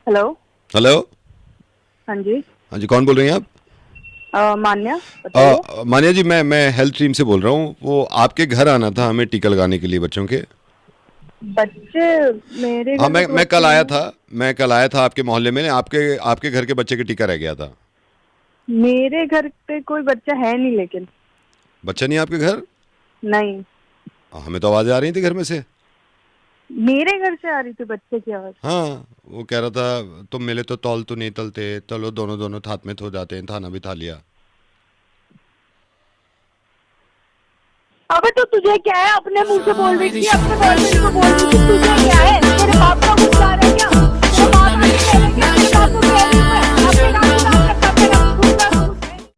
Hello. Hello. हाँ जी। हाँ जी, कौन बोल रही हैं आप? मान्या, बताइए। मानिया जी, मैं हेल्थ टीम से बोल रहा हूँ। वो आपके घर आना था हमें टीका लगाने के लिए बच्चों के। बच्चे? मेरे हाँ, घर पे मैं तो मैं बच्चे कल आया नहीं था। है। मैं कल आया था आपके मोहल्ले में। आपके आपके घर के बच्चे का टीका रह गया था। मेरे घर पे कोई बच्चा है नहीं, लेकिन बच्चा नहीं है आपके घर? नहीं। हमें तो आवाज़ें आ रही थी घर में से। मेरे घर से आ रही थी बच्चे की आवाज। हाँ, वो कह रहा था तुम मिले तो तौल तो नहीं तलते, चलो दोनों दोनों हाथ में हो जाते हैं, थाना भी था लिया। अबे तो तुझे क्या है? अपने मुंह से बोल रही मेरी थी, अपने शुगर बॉयफ्रेंड को बोल रही थी, तुझे क्या शुगर है? तेरे बाप का कुछ